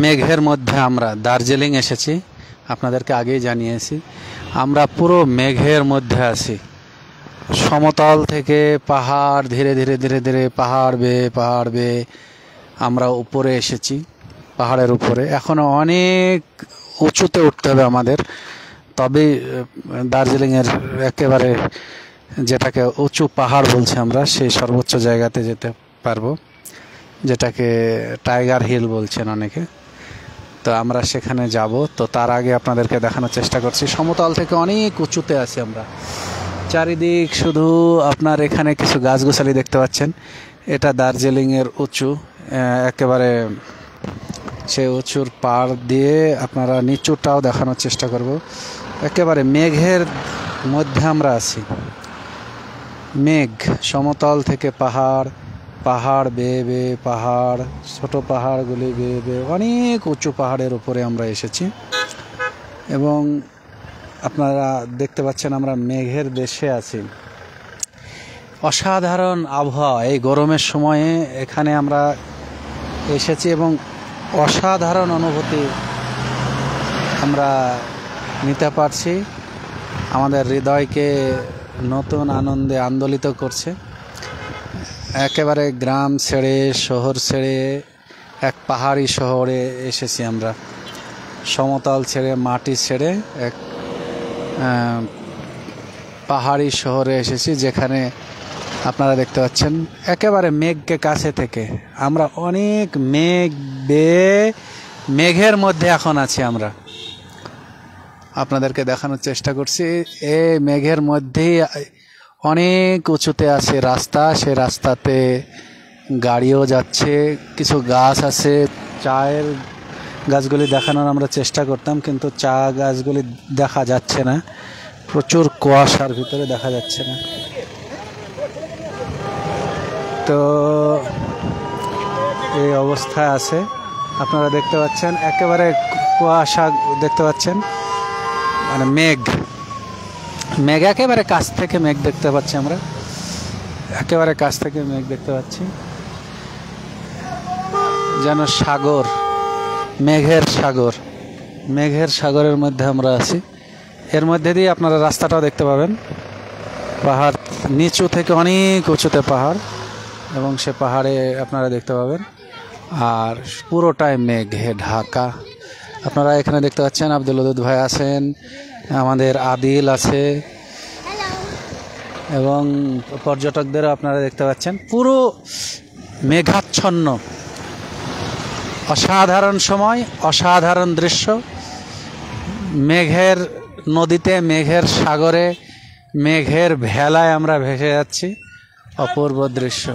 মেঘের মধ্যে আমরা দার্জিলিং এসেছি, আপনাদেরকে আগেই জানিয়েছি। আমরা পুরো মেঘের মধ্যে আছি। সমতল থেকে পাহাড় ধীরে ধীরে ধীরে ধীরে পাহাড় বেয়ে আমরা উপরে এসেছি, পাহাড়ের উপরে। এখনও অনেক উঁচুতে উঠতে হবে আমাদের, তবেই দার্জিলিংয়ের একেবারে যেটাকে উঁচু পাহাড় বলছি আমরা, সেই সর্বোচ্চ জায়গাতে যেতে পারবো, যেটাকে টাইগার হিল বলছেন অনেকে। তো আমরা সেখানে যাব। তো তার আগে আপনাদেরকে দেখানোর চেষ্টা করছি, সমতল থেকে অনেক উঁচুতে আছি আমরা। চারিদিক শুধু আপনার এখানে কিছু গাছগাছালি দেখতে পাচ্ছেন। এটা দার্জিলিংয়ের উঁচু, একেবারে সেই উঁচুর পাড় দিয়ে আপনারা নিচুটাও দেখানোর চেষ্টা করব। একেবারে মেঘের মধ্যে আমরা আছি। মেঘ, সমতল থেকে পাহাড়, পাহাড় বেয়ে পাহাড়, ছোট পাহাড়গুলি বেয়ে অনেক উঁচু পাহাড়ের উপরে আমরা এসেছি। এবং আপনারা দেখতে পাচ্ছেন আমরা মেঘের দেশে আছি। অসাধারণ আবহাওয়া এই গরমের সময়ে এখানে আমরা এসেছি এবং অসাধারণ অনুভূতি আমরা নিতে পারছি। আমাদের হৃদয়কে নতুন আনন্দে আন্দোলিত করছে। একেবারে গ্রাম ছেড়ে, শহর ছেড়ে এক পাহাড়ি শহরে এসেছি আমরা। সমতল ছেড়ে, মাটি ছেড়ে এক পাহাড়ি শহরে এসেছি, যেখানে আপনারা দেখতে পাচ্ছেন একেবারে মেঘকে কাছে থেকে আমরা অনেক মেঘ বেয়ে মেঘের মধ্যে এখন আছি আমরা। আপনাদেরকে দেখানোর চেষ্টা করছি। এই মেঘের মধ্যেই অনেক উঁচুতে আছে রাস্তা, সে রাস্তাতে গাড়িও যাচ্ছে, কিছু গাছ আছে। চায়ের গাছগুলি দেখানোর আমরা চেষ্টা করতাম, কিন্তু চা গাছগুলি দেখা যাচ্ছে না, প্রচুর কুয়াশার ভিতরে দেখা যাচ্ছে না। তো এই অবস্থায় আছে, আপনারা দেখতে পাচ্ছেন একেবারে কুয়াশা দেখতে পাচ্ছেন, মানে মেঘ একেবারে কাছ থেকে মেঘ দেখতে পাচ্ছি আমরা, একেবারে কাছ থেকে মেঘ দেখতে পাচ্ছি, যেন সাগর, মেঘের সাগরের মধ্যে আমরা আছি। এর মধ্যে দিয়ে আপনারা রাস্তাটাও দেখতে পাবেন। পাহাড় নিচু থেকে অনেক উঁচুতে পাহাড়, এবং সে পাহাড়ে আপনারা দেখতে পাবেন। আর পুরোটাই মেঘে ঢাকা। আপনারা এখানে দেখতে পাচ্ছেন আব্দুল ওদুদ ভাই আছেন, আমাদের আদিল আছে, এবং পর্যটকদেরও আপনারা দেখতে পাচ্ছেন। পুরো মেঘাচ্ছন্ন, অসাধারণ সময়, অসাধারণ দৃশ্য। মেঘের নদীতে, মেঘের সাগরে, মেঘের ভেলায় আমরা ভেসে যাচ্ছি। অপূর্ব দৃশ্য।